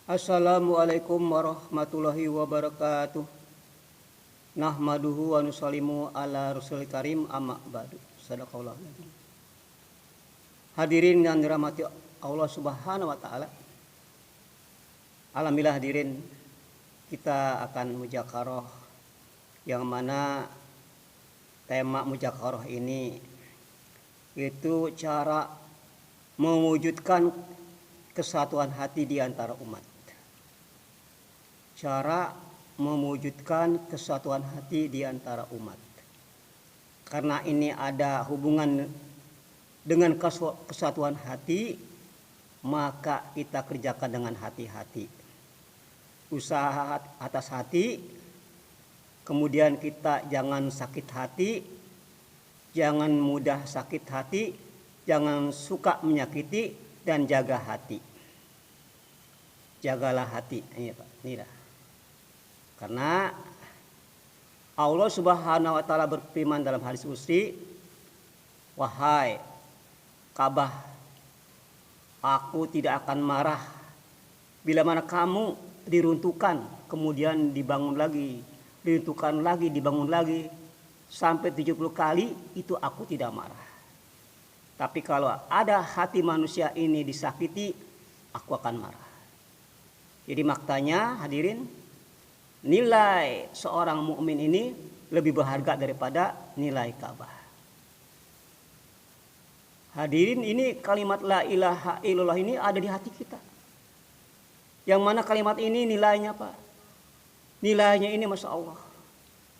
Assalamualaikum warahmatullahi wabarakatuh. Nahmaduhu wa nusallimu ala rasulil karim amma ba'du. Sadaqallahu alazim. Hadirin yang dirahmati Allah Subhanahu wa taala. Alhamdulillah hadirin, kita akan mudzakaroh yang mana tema mudzakaroh ini itu cara mewujudkan kesatuan hati di antara umat. Cara mewujudkan kesatuan hati di antara umat. Karena ini ada hubungan dengan kesatuan hati, maka kita kerjakan dengan hati-hati. Usaha atas hati, kemudian kita jangan sakit hati, jangan mudah sakit hati, jangan suka menyakiti, dan jaga hati. Jagalah hati. Ini Pak, inilah. Karena Allah Subhanahu wa taala berfirman dalam hadis qudsi, "Wahai Ka'bah, aku tidak akan marah bila mana kamu diruntuhkan, kemudian dibangun lagi, diruntuhkan lagi, dibangun lagi sampai 70 kali, itu aku tidak marah. Tapi kalau ada hati manusia ini disakiti, aku akan marah." Jadi maknanya hadirin, nilai seorang mukmin ini lebih berharga daripada nilai Ka'bah. Hadirin, ini kalimat la ilaha illallah ini ada di hati kita. Yang mana kalimat ini nilainya Pak? Nilainya ini Masya Allah.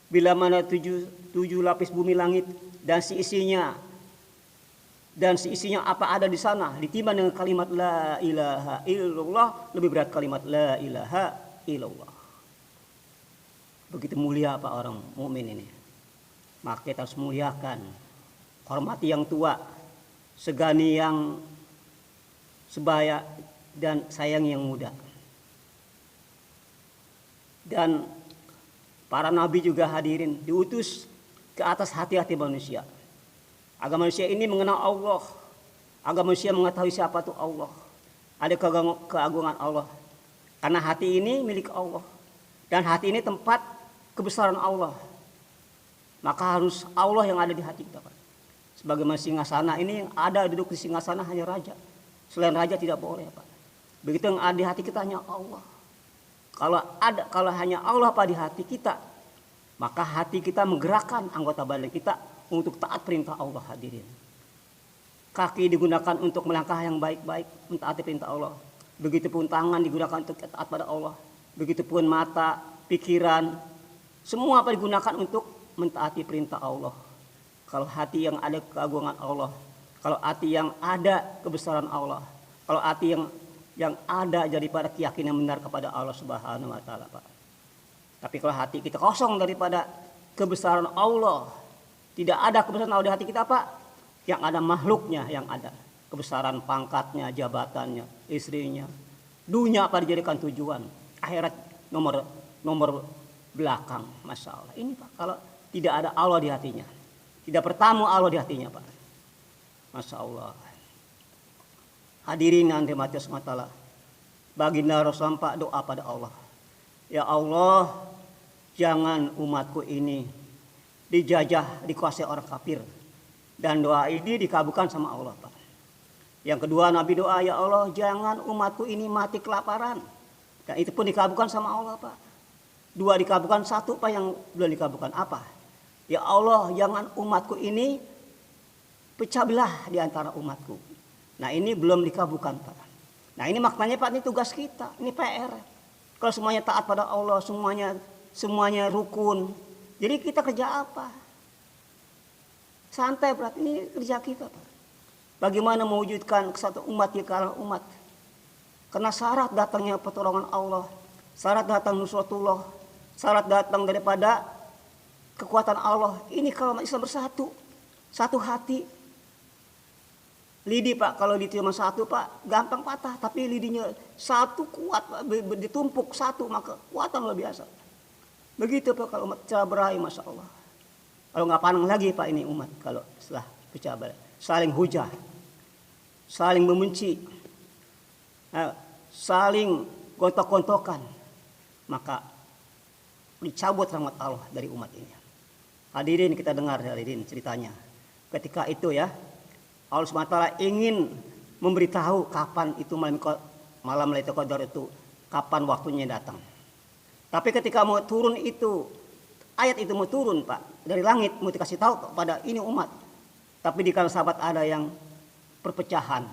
Bila mana tujuh lapis bumi langit dan seisinya apa ada di sana ditimbang dengan kalimat la ilaha illallah, lebih berat kalimat la ilaha illallah. Begitu mulia Pak orang mukmin ini. Maka kita harus muliakan, hormati yang tua, segani yang sebaya, dan sayang yang muda. Dan para nabi juga hadirin diutus ke atas hati-hati manusia. Agar manusia ini mengenal Allah, agar manusia mengetahui siapa itu Allah, ada keagungan Allah. Karena hati ini milik Allah, dan hati ini tempat kebesaran Allah. Maka harus Allah yang ada di hati kita Pak. Sebagaimana singgasana ini yang ada duduk di singgasana hanya raja. Selain raja tidak boleh Pak. Begitu yang ada di hati kita hanya Allah. Kalau hanya Allah Pak di hati kita, maka hati kita menggerakkan anggota badan kita untuk taat perintah Allah hadirin. Kaki digunakan untuk melangkah yang baik-baik, mentaati perintah Allah. Begitupun tangan digunakan untuk taat pada Allah. Begitupun mata, pikiran, semua apa digunakan untuk mentaati perintah Allah. Kalau hati yang ada keagungan Allah, kalau hati yang ada kebesaran Allah, kalau hati yang ada daripada keyakinan benar kepada Allah Subhanahu wa taala Pak. Tapi kalau hati kita kosong daripada kebesaran Allah, tidak ada kebesaran Allah di hati kita Pak, yang ada makhluknya, yang ada kebesaran pangkatnya, jabatannya, istrinya, dunia apa dijadikan tujuan, akhirat nomor belakang. Masya Allah, ini Pak, kalau tidak ada Allah di hatinya, tidak bertamu Allah di hatinya Pak. Masya Allah. Hadirin yang dirahmati Allah SWT, baginda Rasulullah Pak doa pada Allah, ya Allah, jangan umatku ini dijajah, dikuasai orang kafir. Dan doa ini dikabulkan sama Allah Pak. Yang kedua Nabi doa, ya Allah, jangan umatku ini mati kelaparan. Dan itu pun dikabulkan sama Allah Pak. Dua dikabulkan, satu Pak yang belum dikabulkan apa? Ya Allah, jangan umatku ini pecah belah di antara umatku. Nah ini belum dikabulkan Pak. Nah ini maknanya Pak, ini tugas kita, ini PR. Kalau semuanya taat pada Allah, semuanya rukun, jadi kita kerja apa? Santai berarti, ini kerja kita Pak. Bagaimana mewujudkan kesatuan umat di kalangan umat? Karena syarat datangnya pertolongan Allah, syarat datang nusratullah, syarat datang daripada kekuatan Allah. Ini kalau umat Islam bersatu, satu hati. Lidi Pak, kalau lidi cuma satu Pak, gampang patah. Tapi lidinya satu kuat Pak, ditumpuk satu, maka kuatan luar biasa. Begitu Pak kalau umat pecah berai, Masya Allah. Kalau nggak pandang lagi Pak ini umat, kalau setelah pecah berai, saling hujah, saling membenci, saling gontok-gontokan, maka dicabut rahmat Allah dari umat ini. Hadirin, kita dengar hadirin ceritanya. Ketika itu ya, Allah SWT ingin memberitahu kapan itu malam Lailatul Qadar itu, kapan waktunya datang. Tapi ketika mau turun itu, ayat itu mau turun Pak, dari langit mau dikasih tahu kepada ini umat. Tapi di kalangan sahabat ada yang perpecahan,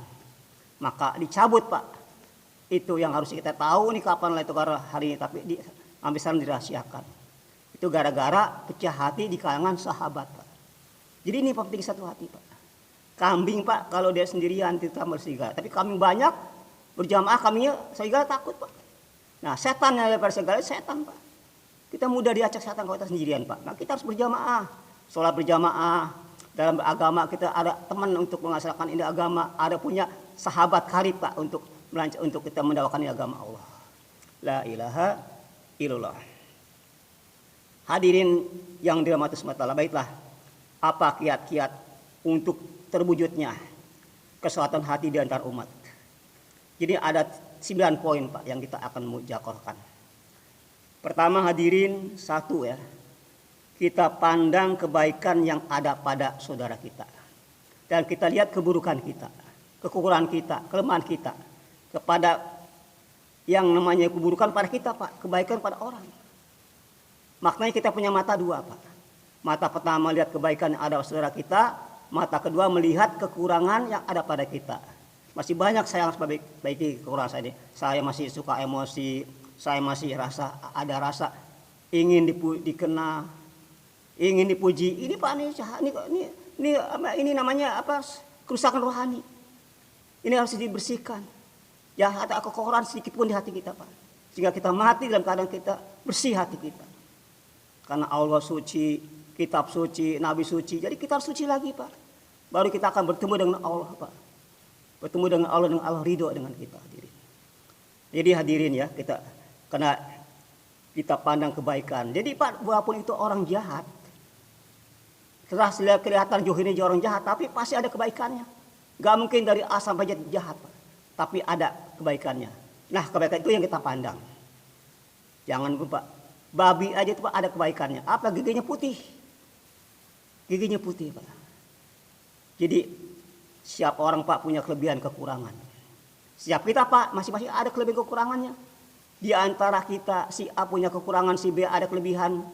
maka dicabut Pak. Itu yang harus kita tahu nih kapan Lailatul Qadar hari ini, tapi sampai sekarang dirahasiakan. Itu gara-gara pecah hati di kalangan sahabat Pak. Jadi ini penting satu hati Pak. Kambing Pak kalau dia sendirian kita berserigala, tapi kambing banyak berjamaah kambingnya serigala takut Pak. Nah setan yang daripada serigala setan Pak. Kita mudah diacak setan kalau kita sendirian Pak. Nah kita harus berjamaah, sholat berjamaah. Dalam agama kita ada teman untuk mengasalkan ini agama, ada punya sahabat karib Pak untuk kita mendakwakan agama Allah. La ilaha illallah. Hadirin yang dirahmati Allah, baiklah, apa kiat-kiat untuk terwujudnya keselatan hati di antara umat. Jadi ada 9 poin Pak yang kita akan mujakorkan. Pertama hadirin, satu ya, kita pandang kebaikan yang ada pada saudara kita. Dan kita lihat keburukan kita, kekurangan kita, kelemahan kita. Kepada yang namanya keburukan pada kita Pak, kebaikan pada orang. Maknanya kita punya mata dua Pak. Mata pertama melihat kebaikan yang ada pada saudara kita, mata kedua melihat kekurangan yang ada pada kita. Masih banyak saya harus perbaiki kekurangan saya ini. Saya masih suka emosi, saya masih ada rasa ingin dikenal, ingin dipuji. Ini Pak, ini namanya apa? Kerusakan rohani. Ini harus dibersihkan. Ya ada kekurangan sedikit pun di hati kita Pak. Sehingga kita mati dalam keadaan kita bersih hati kita. Karena Allah suci, kitab suci, nabi suci. Jadi kita harus suci lagi Pak. Baru kita akan bertemu dengan Allah Pak. Bertemu dengan Allah ridho dengan kita hadirin. Jadi hadirin ya, kita karena kita pandang kebaikan. Jadi Pak, walaupun itu orang jahat, setelah kelihatan jauh ini orang jahat, tapi pasti ada kebaikannya. Gak mungkin dari A sampai Z jahat Pak. Tapi ada kebaikannya. Nah kebaikan itu yang kita pandang. Jangan lupa, babi aja itu Pak ada kebaikannya. Apa? Giginya putih. Giginya putih Pak. Jadi setiap orang Pak punya kelebihan kekurangan. Setiap kita Pak masing-masing ada kelebihan kekurangannya. Di antara kita si A punya kekurangan, si B ada kelebihan.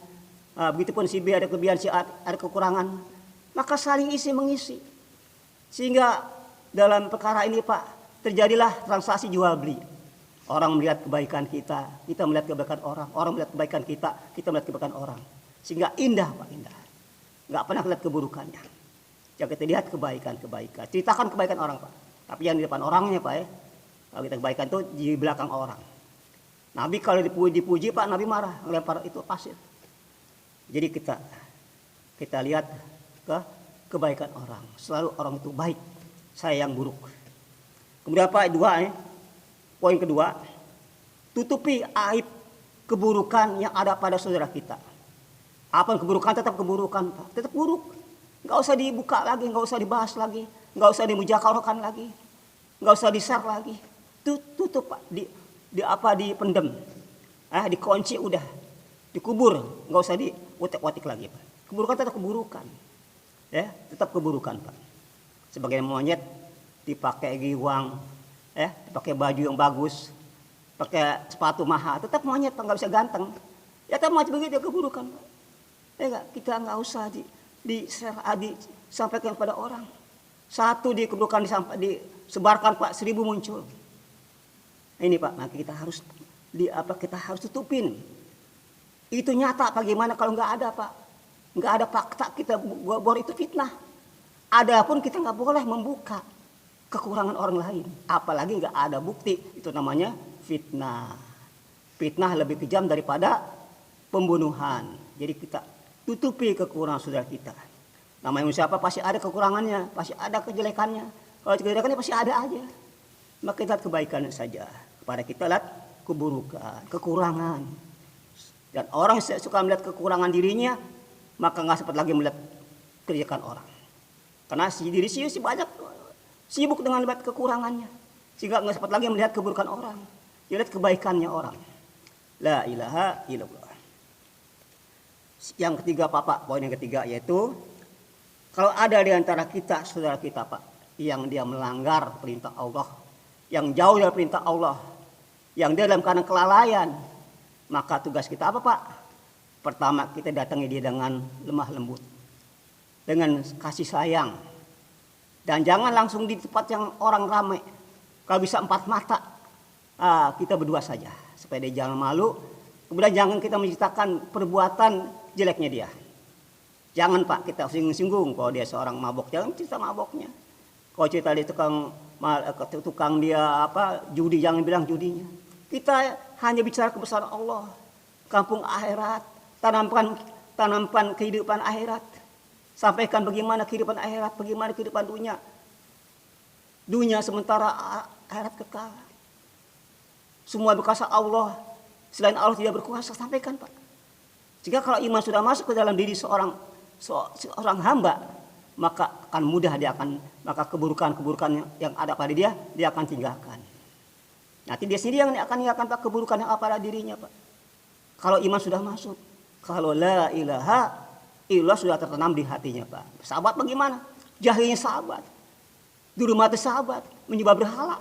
Begitupun si B ada kelebihan, si A ada kekurangan. Maka saling isi mengisi. Sehingga dalam perkara ini Pak terjadilah transaksi jual beli. Orang melihat kebaikan kita melihat kebaikan orang. Orang melihat kebaikan kita melihat kebaikan orang. Sehingga indah Pak, indah. Nggak pernah lihat keburukannya. Yang kita lihat kebaikan. Ceritakan kebaikan orang Pak. Tapi yang di depan orangnya Pak ya. Kalau kita kebaikan itu di belakang orang. Nabi kalau dipuji Pak, Nabi marah, ngelempar itu pasir. Jadi kita lihat ke kebaikan orang. Selalu orang itu baik, saya yang buruk. Kemudian Pak, poin kedua, tutupi aib keburukan yang ada pada saudara kita. Apa keburukan tetap keburukan Pak, tetap buruk. Nggak usah dibuka lagi, nggak usah dibahas lagi, nggak usah dimujakarahkan lagi, nggak usah di-share lagi. Tutup Pak, dipendem, dikunci udah, dikubur, nggak usah diutek-utek lagi Pak. Keburukan tetap keburukan, ya tetap keburukan Pak. Sebagai monyet dipakai giwang, dipakai baju yang bagus, pakai sepatu mahal, tetap monyet Pak, nggak bisa ganteng. Ya tetap macam begitu keburukan Pak. Ya kita nggak usah disampaikan kepada orang. Satu di keburukan disebarkan Pak, 1000 muncul. Ini Pak, maka kita harus tutupin. Itu nyata bagaimana kalau nggak ada Pak, nggak ada fakta kita bahwa itu fitnah. Adapun kita nggak boleh membuka kekurangan orang lain, apalagi nggak ada bukti. Itu namanya fitnah. Fitnah lebih kejam daripada pembunuhan. Jadi kita tutupi kekurangan saudara kita. Namanya manusia apa pasti ada kekurangannya, pasti ada kejelekannya. Kalau kejelekannya pasti ada aja. Maka kita lihat kebaikannya saja. Kepada kita lihat keburukan, kekurangan. Dan orang yang suka melihat kekurangan dirinya, maka nggak sempat lagi melihat kejelekan orang. Karena diri banyak sibuk dengan melihat kekurangannya, sehingga nggak sempat lagi melihat keburukan orang. Lihat kebaikannya orang. La ilaha illallah. Yang ketiga Pak, poin yang ketiga yaitu kalau ada di antara kita, saudara kita Pak, yang dia melanggar perintah Allah, yang jauh dari perintah Allah, yang dia dalam keadaan kelalaian, maka tugas kita apa Pak? Pertama, kita datangi dia dengan lemah lembut, dengan kasih sayang, dan jangan langsung di tempat yang orang ramai. Kalau bisa 4 mata, kita berdua saja supaya dia jangan malu. Kemudian jangan kita menciptakan perbuatan jeleknya dia. Jangan Pak kita singgung-singgung kalau dia seorang mabok, jangan cerita maboknya. Kalau cerita dia tukang dia judi, jangan bilang judinya. Kita hanya bicara kebesaran Allah, kampung akhirat, tanamkan kehidupan akhirat. Sampaikan bagaimana kehidupan akhirat, bagaimana kehidupan dunia. Dunia sementara, akhirat kekal. Semua berkuasa Allah, selain Allah tidak berkuasa, sampaikan Pak. Jika kalau iman sudah masuk ke dalam diri seorang hamba, maka akan mudah maka keburukan-keburukan yang ada pada dia akan tinggalkan. Nanti dia sendiri yang akan meninggalkan Pak keburukan yang ada pada dirinya Pak. Kalau iman sudah masuk, kalau la ilaha illallah sudah tertanam di hatinya Pak. Sahabat bagaimana? Jahilnya sahabat, dulu mati sahabat, menyembah berhala.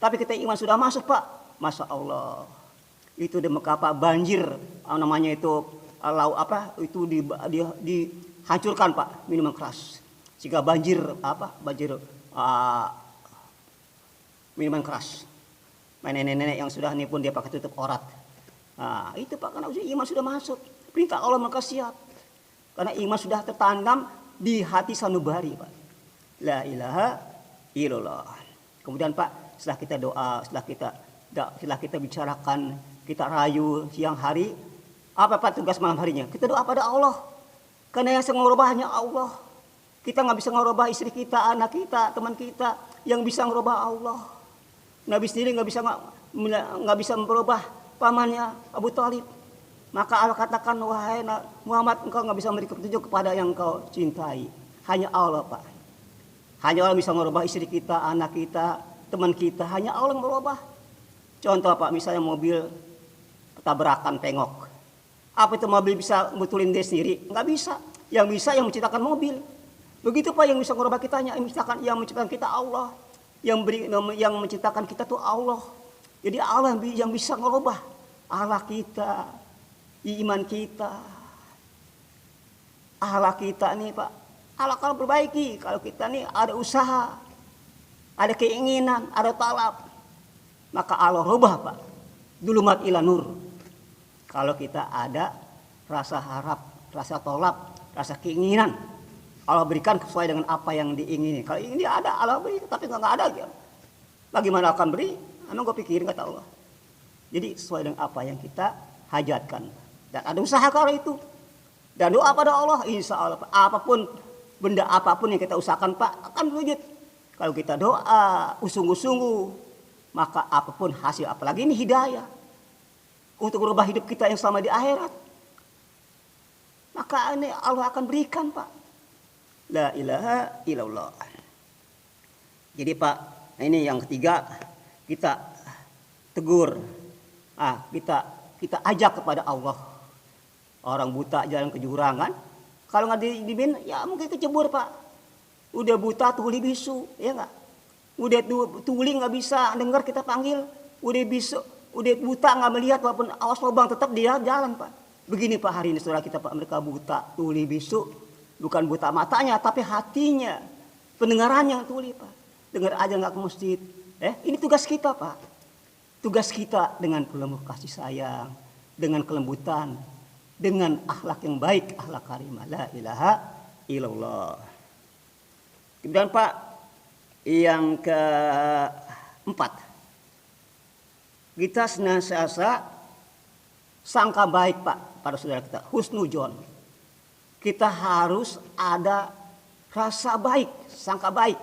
Tapi kita iman sudah masuk Pak, Masya Allah. Itu di Mekah Pak banjir, namanya itu itu dihancurkan Pak minuman keras. Jika banjir minuman keras. Nenek-nenek yang sudah ini pun dia pakai tutup aurat. Itu Pak, karena iman sudah masuk. Perintah Allah maka siap. Karena iman sudah tertanam di hati sanubari Pak. La ilaha illallah. Kemudian Pak, setelah kita doa, setelah kita bicarakan, kita rayu siang hari, apa Pak tugas malam harinya? Kita doa pada Allah. Karena yang bisa merubah hanya Allah. Kita nggak bisa merubah istri kita, anak kita, teman kita. Yang bisa merubah Allah. Nabi sendiri nggak bisa merubah pamannya Abu Thalib. Maka Allah katakan, wahai Muhammad, engkau nggak bisa memberi petunjuk kepada yang engkau cintai. Hanya Allah Pak. Hanya Allah bisa merubah istri kita, anak kita, teman kita. Hanya Allah yang merubah. Contoh Pak, misalnya mobil tabrakan pengok. Apa itu mobil bisa betulin dia sendiri? Nggak bisa. Yang bisa yang menciptakan mobil. Begitu Pak, yang bisa merubah kitanya, yang menciptakan kita Allah. Yang menciptakan kita tuh Allah. Jadi Allah yang bisa merubah Allah kita, iman kita. Allah kita nih Pak, Allah kalau perbaiki, kalau kita nih ada usaha, ada keinginan, ada talab, maka Allah rubah Pak. Dulumat ila nur. Kalau kita ada rasa harap, rasa tolak, rasa keinginan, Allah berikan sesuai dengan apa yang diingini. Kalau ini ada, Allah beri, tapi nggak ada. Bagaimana akan beri? Emang gue pikirin kata Allah. Jadi sesuai dengan apa yang kita hajatkan. Dan ada usaha kalau itu. Dan doa pada Allah, insya Allah benda apapun yang kita usahakan Pak akan berwujud. Kalau kita doa sungguh-sungguh, maka apapun hasil, apalagi ini hidayah untuk merubah hidup kita yang selama di akhirat, maka ini Allah akan berikan Pak. La ilaha illallah. Jadi Pak, ini yang ketiga, kita tegur, kita ajak kepada Allah. Orang buta jalan ke jurang kan, kalau nggak dibimbing ya mungkin kecebur Pak. Udah buta tuli bisu, ya nggak? Udah tuli nggak bisa dengar kita panggil, udah buta nggak melihat walaupun awas lubang tetap dia jalan Pak. Begini Pak hari ini saudara kita Pak, mereka buta tuli bisu, bukan buta matanya tapi hatinya, pendengarannya yang tuli Pak. Dengar aja nggak ke masjid. Ini tugas kita Pak. Tugas kita dengan penuh kasih sayang, dengan kelembutan, dengan akhlak yang baik, akhlak karimah. La ilaha illallah. Kemudian Pak, yang keempat, kita senantiasa sangka baik Pak pada saudara kita, husnuzon. Kita harus ada rasa baik, sangka baik.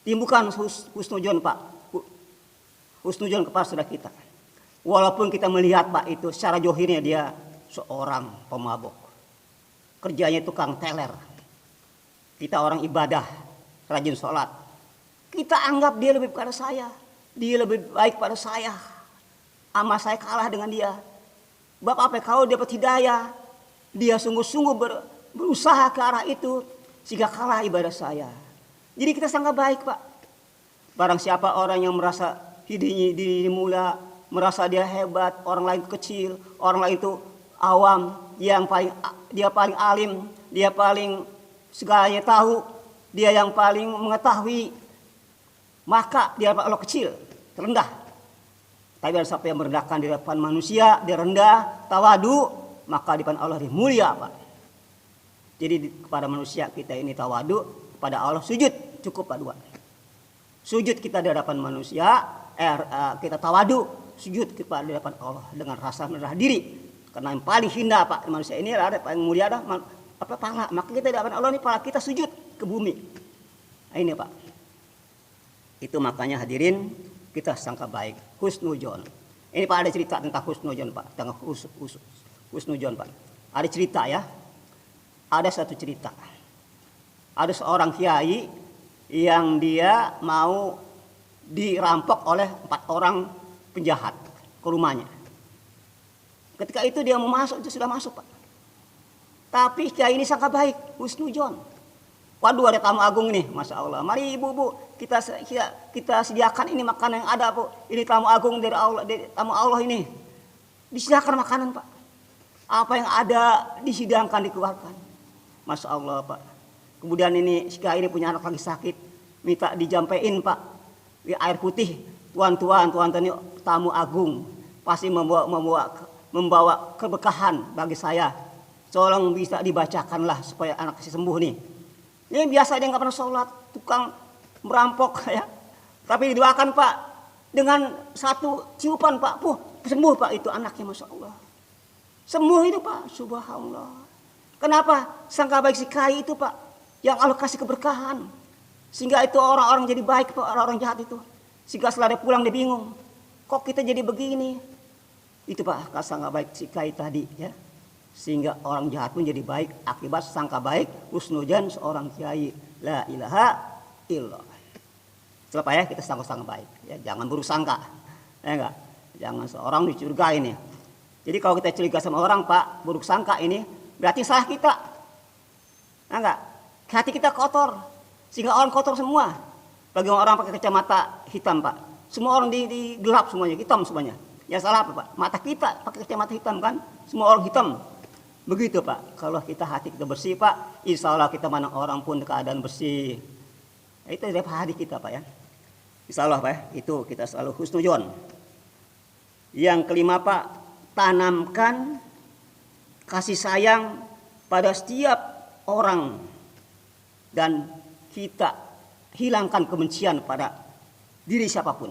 Timbulkan husnuzon Pak, husnuzon kepada saudara kita. Walaupun kita melihat Pak itu secara johirnya dia seorang pemabok, kerjanya tukang teler. Kita orang ibadah, rajin sholat. Kita anggap dia lebih pada saya, dia lebih baik pada saya. amal saya kalah dengan dia. Bapak apa kalau dapat hidayah, dia sungguh-sungguh berusaha ke arah itu sehingga kalah ibadah saya. Jadi kita sangat baik, Pak. Barang siapa orang yang merasa dirinya mulia, merasa dia hebat, orang lain kecil, orang lain itu awam, dia paling alim, dia paling segalanya tahu, dia yang paling mengetahui, maka dia Allah kecil, terendah. Tapi ada siapa yang merendahkan di depan manusia, dia rendah, tawadu, maka di depan Allah dia mulia, Pak. Jadi kepada manusia kita ini tawadu, kepada Allah sujud, cukup Pak dua. Sujud kita di hadapan manusia, kita tawadu, sujud kepada di hadapan Allah dengan rasa rendah diri. Karena yang paling hina Pak manusia ini ada paling mulia ada pala. Maka kita di hadapan Allah ini pala kita sujud ke bumi. Nah, ini Pak. Itu makanya hadirin kita sangka baik. Husnudzon. Ini Pak ada cerita tentang husnudzon Pak, tentang husnudzon Pak. Ada cerita ya. Ada satu cerita. Ada seorang kiai yang dia mau dirampok oleh 4 orang penjahat ke rumahnya. Ketika itu dia mau masuk, itu sudah masuk Pak. Tapi kiai ini sangat baik, husnudzon. Waduh ada tamu agung nih, Masya Allah. Mari ibu-ibu kita sediakan ini makanan yang ada Bu. Ini tamu agung dari Allah, tamu Allah ini. Disediakan makanan Pak. Apa yang ada disidangkan, dikeluarkan. Masya Allah Pak. Kemudian ini si kiai ini punya anak lagi sakit, minta dijampein Pak, air putih. Tuan ini tamu agung, pasti membawa keberkahan bagi saya. Tolong bisa dibacakanlah supaya anak saya sembuh nih. Ini biasa dia nggak pernah sholat, tukang merampok ya. Tapi didoakan Pak dengan satu ciupan Pak, sembuh Pak itu anaknya Masya Allah. Sembuh itu Pak, subhanallah. Kenapa? Sangka baik si kiai itu Pak. Yang Allah kasih keberkahan. Sehingga itu orang-orang jadi baik, orang-orang jahat itu. Sehingga setelah dia pulang dia bingung. Kok kita jadi begini? Itu Pak, sangka baik si kiai tadi ya. Sehingga orang jahat pun jadi baik. Akibat sangka baik, husnudzon seorang kiai. La ilaha illallah. Setelah Pak ya, kita sangka-sangka baik. Ya, jangan buruk sangka. Ya enggak? Jangan seorang dicurigai ini. Jadi kalau kita curiga sama orang Pak, buruk sangka ini, berarti salah kita. Ya enggak? Hati kita kotor, sehingga orang kotor semua. Bagi orang pakai kacamata hitam Pak, semua orang di gelap semuanya, hitam semuanya. Ya salah apa Pak? Mata kita pakai kacamata hitam kan, semua orang hitam. Begitu Pak, kalau kita hati kita bersih Pak, insya Allah kita mana orang pun keadaan bersih. Itu dari hati kita Pak ya. Insya Allah Pak ya, itu kita selalu husnudzon. Yang kelima Pak, tanamkan kasih sayang pada setiap orang. Dan kita hilangkan kebencian pada diri siapapun.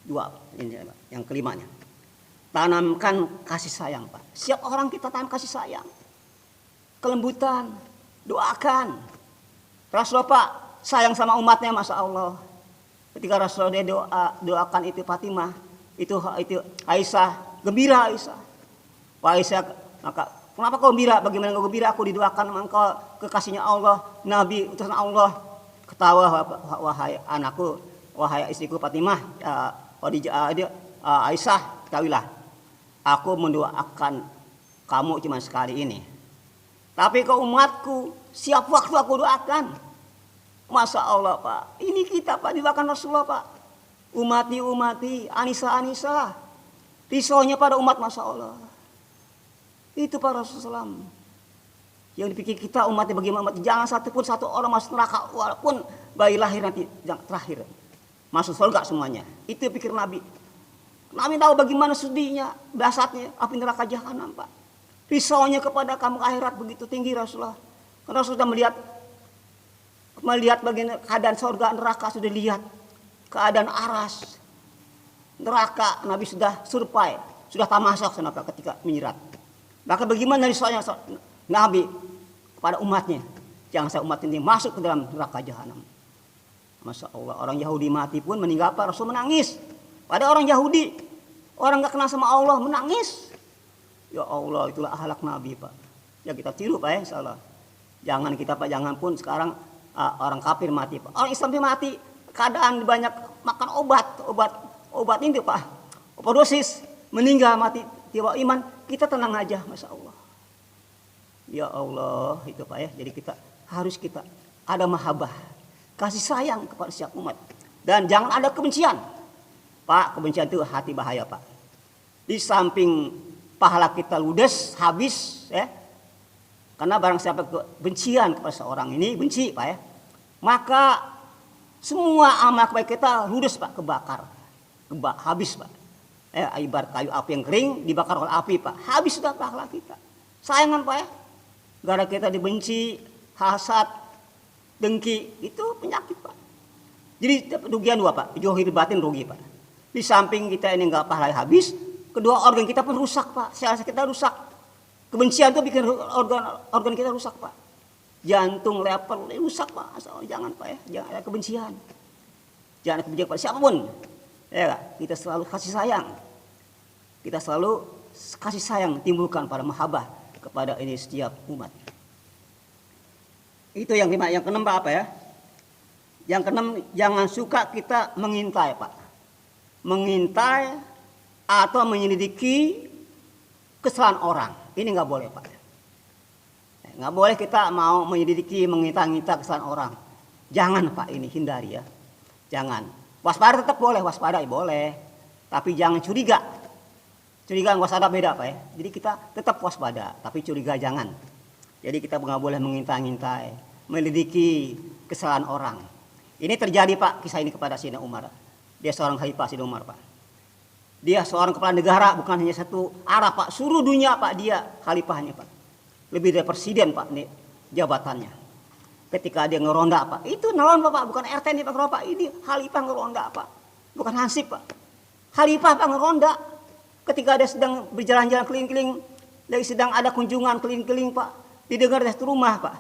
2, ini yang kelimanya. Tanamkan kasih sayang Pak. Setiap orang kita tanam kasih sayang. Kelembutan, doakan. Rasulullah Pak sayang sama umatnya Masya Allah. Ketika Rasulullah dia doakan itu Fatimah, itu Aisyah, gembira Aisyah. Wah Aisyah, maka kenapa kau gembira? Bagaimana kau gembira? Aku didoakan engkau kekasihnya Allah, Nabi utusan Allah. Ketawa wahai anakku, wahai istriku Fatimah, Aisyah, ketahuilah, aku mendoakan kamu cuma sekali ini. Tapi kau umatku, siap waktu aku doakan. Masya Allah Pak, ini kita Pak didoakan Rasulullah Pak. Umati, Anissa, risaunya pada umat Masya Allah. Itu Pak Rasulullah SAW. Yang dipikir kita umatnya bagaimana umat. Jangan satu orang masuk neraka. Walaupun bayi lahir nanti terakhir. Masuk surga semuanya. Itu pikir Nabi. Nabi tahu bagaimana sedihnya, dasarnya api neraka jahanam Pak. Risaunya kepada kamu akhirat begitu tinggi Rasulullah. Karena sudah melihat bagaimana keadaan surga neraka, sudah lihat. Keadaan aras. Neraka Nabi sudah surpai. Sudah tamasak ketika menyirat. Maka bagaimana risaunya Nabi kepada umatnya. Jangan saya umat ini masuk ke dalam neraka jahanam. Masya Allah, orang Yahudi mati pun meninggal Pak, Rasul menangis. Pada orang Yahudi, orang gak kenal sama Allah menangis. Ya Allah, itulah akhlak Nabi Pak. Ya kita tiru Pak ya insya Allah. Jangan kita Pak, jangan pun sekarang orang kafir mati Pak. Orang Islam mati, keadaan banyak makan obat ini Pak. overdosis, meninggal mati tiba iman, kita tenang aja, masya Allah. Ya Allah, itu Pak ya. Jadi kita harus ada mahabbah, kasih sayang kepada setiap umat, dan jangan ada kebencian. Pak, kebencian itu hati bahaya Pak. Di samping pahala kita ludes, habis ya. Karena barang siapa kebencian kepada seorang ini, benci Pak ya, maka semua amal kebaikan kita ludes Pak, kebakar, habis Pak. Ibarat kayu api yang kering dibakar oleh api Pak, habis sudah pahala kita. Sayangan Pak ya. Gara kita dibenci, hasad, dengki, itu penyakit Pak. Jadi rugian dua Pak, zahir batin rugi Pak. Di samping kita ini nggak pahala habis, kedua organ kita pun rusak Pak, sel-sel kita rusak. Kebencian itu bikin organ kita rusak Pak. Jantung, leher rusak Pak. Jangan Pak ya, jangan ada kebencian. Jangan ada kebencian pada siapapun. Ya, kita selalu kasih sayang. Kita selalu kasih sayang timbulkan pada mahabbah kepada ini setiap umat. Itu yang kelima. Yang keenam Pak apa ya? Yang keenam, jangan suka kita mengintai Pak. Mengintai atau menyelidiki kesalahan orang. Ini nggak boleh Pak. Nggak boleh kita mau menyelidiki, mengintai kesalahan orang. Jangan Pak, ini hindari ya. Jangan. Waspada tetap boleh, waspada boleh. Tapi jangan curiga. Curiga dan waspada beda Pak ya. Jadi kita tetap waspada, tapi curiga jangan. Jadi kita nggak boleh mengintai-intai, melidiki kesalahan orang. Ini terjadi Pak, kisah ini kepada Sayyidina Umar. Dia seorang khalifah Sayyidina Umar Pak. Dia seorang kepala negara, bukan hanya satu arah Pak, seluruh dunia Pak, dia khalifahnya Pak. Lebih dari presiden Pak nih jabatannya. Ketika dia ngeronda Pak, itu nelon Pak, bukan RT nih Pak, ini khalifah ngeronda Pak. Bukan hansip Pak. Khalifah Pak ngeronda. Ketika dia sedang berjalan-jalan keliling-keliling, lagi sedang ada kunjungan keliling-keliling Pak, didengar dari satu rumah Pak,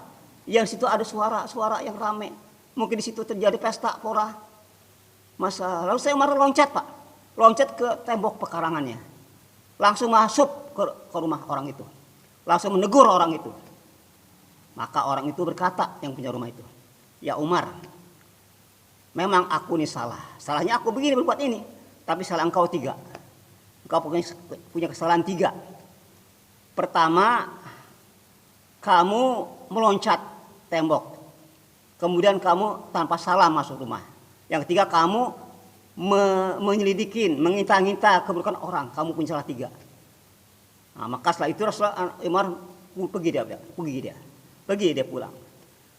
yang situ ada suara-suara yang ramai. Mungkin di situ terjadi pesta pora. Lalu saya marah loncat Pak, loncat ke tembok pekarangannya, langsung masuk ke rumah orang itu, langsung menegur orang itu. Maka orang itu berkata, yang punya rumah itu, ya Umar, memang aku ini salah. Salahnya aku begini berbuat ini, tapi salah engkau 3. Engkau punya kesalahan 3. Pertama, kamu meloncat tembok. Kemudian kamu tanpa salah masuk rumah. Yang ketiga, kamu menyelidikin, menginta-nginta keburukan orang. Kamu punya salah 3. Nah, maka setelah itu Rasulullah Umar pergi dia pulang.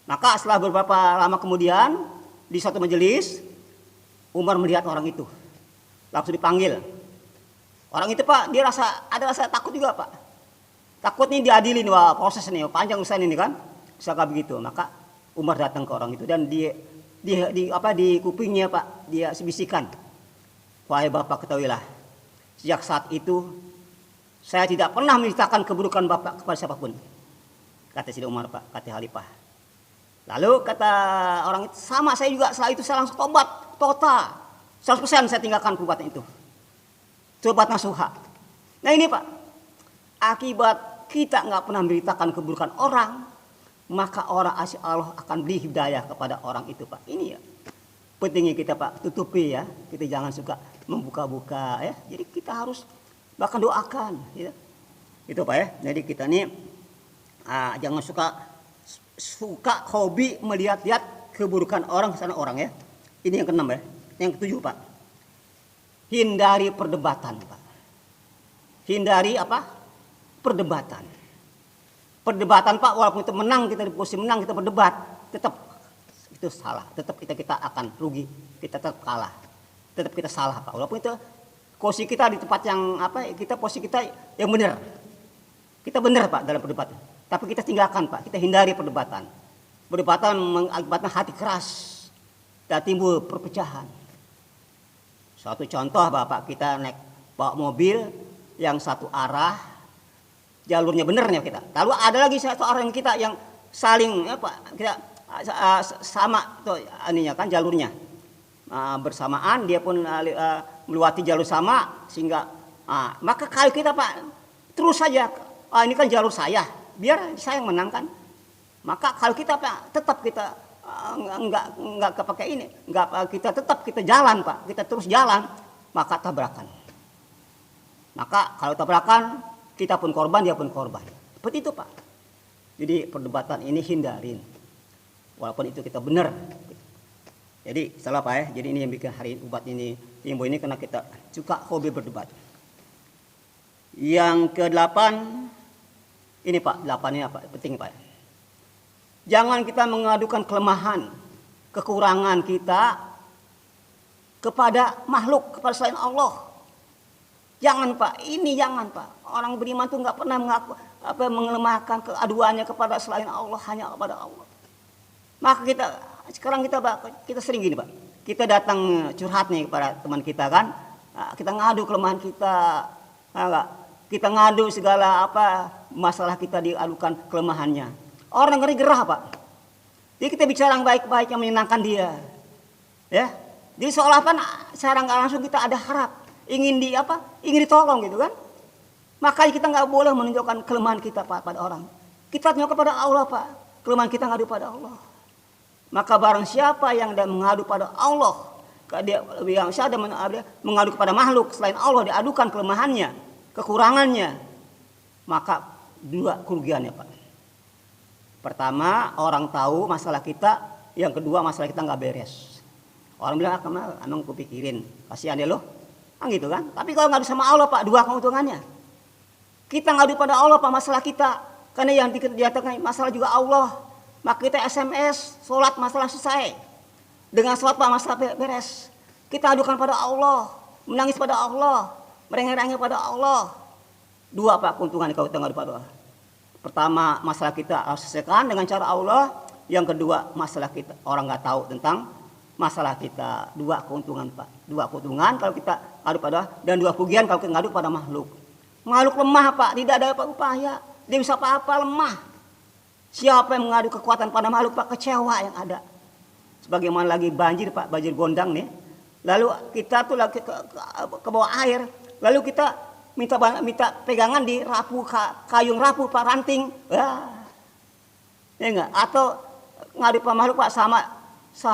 Maka setelah beberapa lama kemudian, di suatu majelis, Umar melihat orang itu. Langsung dipanggil. Orang itu Pak, dia ada rasa takut juga Pak. Takut nih diadilin, wah proses nih, panjang urusan ini kan. Bisa kayak begitu. Maka Umar datang ke orang itu dan di kupingnya Pak, dia bisikan. Wahai Bapak, ketahuilah, sejak saat itu saya tidak pernah menceritakan keburukan Bapak kepada siapapun. Kata Sayyidina Umar Pak, kata khalifah. Lalu kata orang itu, sama saya juga setelah itu saya langsung tobat total. 100% saya tinggalkan perbuatan itu. Tobat nasuha. Nah ini Pak, akibat kita nggak pernah memberitakan keburukan orang, maka orang asli Allah akan beri hidayah kepada orang itu Pak. Ini ya pentingnya kita Pak, tutupi ya. Kita jangan suka membuka-buka ya. Jadi kita harus bahkan doakan ya. Itu Pak ya. Jadi kita nih jangan suka hobi melihat-lihat keburukan orang kesana orang ya. Ini yang ke-6 ya. Yang ke-7 Pak, hindari perdebatan Pak. Hindari apa? Perdebatan. Perdebatan Pak, walaupun itu menang, kita di posisi menang, kita berdebat, tetap itu salah. Tetap kita akan rugi. Kita tetap kalah. Tetap kita salah Pak. Walaupun itu posisi kita di tempat yang posisi kita yang benar. Kita benar Pak dalam perdebatan. Tapi kita tinggalkan Pak, kita hindari perdebatan. Perdebatan mengakibatkan hati keras dan timbul perpecahan. Suatu contoh Bapak, kita naik bawa mobil yang satu arah, jalurnya benernya kita. Lalu ada lagi satu arah yang kita yang saling kita sama tuh aninya kan jalurnya. Bersamaan dia pun melewati jalur sama sehingga maka kalau kita Pak terus saja ini kan jalur saya, biar saya yang menang kan. Maka kalau kita Pak tetap kita enggak kepakai ini, kita tetap kita jalan Pak, kita terus jalan, maka tabrakan. Maka kalau tabrakan, kita pun korban, dia pun korban. Seperti itu Pak. Jadi perdebatan ini hindarin. Walaupun itu kita benar. Jadi salah Pak ya. Jadi ini yang bikin hari ubat ini, timbul ini karena kita suka hobi berdebat. Yang ke-8, ini Pak, 8 ini apa? Penting Pak. Jangan kita mengadukan kelemahan, kekurangan kita kepada makhluk, kepada selain Allah. Jangan Pak, ini jangan Pak. Orang beriman tuh nggak pernah mengelemahkan keaduannya kepada selain Allah, hanya kepada Allah. Maka sekarang kita sering gini Pak. Kita datang curhat nih kepada teman kita kan, kita ngadu kelemahan kita, kita ngadu segala masalah kita diadukan kelemahannya. Orang ngeri gerah Pak. Jadi kita bicara yang baik-baik yang menyenangkan dia, ya. Jadi seolah-olah secara nggak langsung kita ada harap. Ingin ditolong gitu kan. Makanya kita nggak boleh menunjukkan kelemahan kita Pak pada orang. Kita tunjukkan kepada Allah Pak. Kelemahan kita ngadu pada Allah. Maka barang siapa yang mengadu pada Allah, yang siapa mengadu kepada makhluk selain Allah, diadukan kelemahannya, kekurangannya, maka 2 kerugiannya Pak. Pertama, orang tahu masalah kita. Yang kedua, masalah kita nggak beres. Orang bilang, emang kupikirin, kasihan dia loh. Kan gitu kan. Tapi kalau ngadu sama Allah Pak, 2 keuntungannya. Kita ngadu pada Allah Pak masalah kita. Karena yang dikatakan masalah juga Allah. Maka kita SMS, sholat masalah selesai. Dengan sholat Pak masalah beres. Kita adukan pada Allah. Menangis pada Allah. Merengek-rengek pada Allah. 2 Pak keuntungannya kalau kita ngadu pada Allah. Pertama, masalah kita harus selesaikan dengan cara Allah. Yang kedua, masalah kita orang nggak tahu tentang masalah kita. 2 keuntungan Pak. 2 keuntungan kalau kita ngadu pada, dan 2 kerugian kalau kita ngadu pada makhluk. Makhluk lemah Pak, tidak ada upaya. Dia bisa apa-apa, lemah. Siapa yang mengadu kekuatan pada makhluk Pak, kecewa yang ada. Sebagaimana lagi banjir Pak, banjir gondang nih. Lalu kita tuh lagi ke bawah air. Lalu kita minta pegangan di kayung rapuh Pak, ranting. Ya enggak? Atau ngadu pada makhluk Pak sama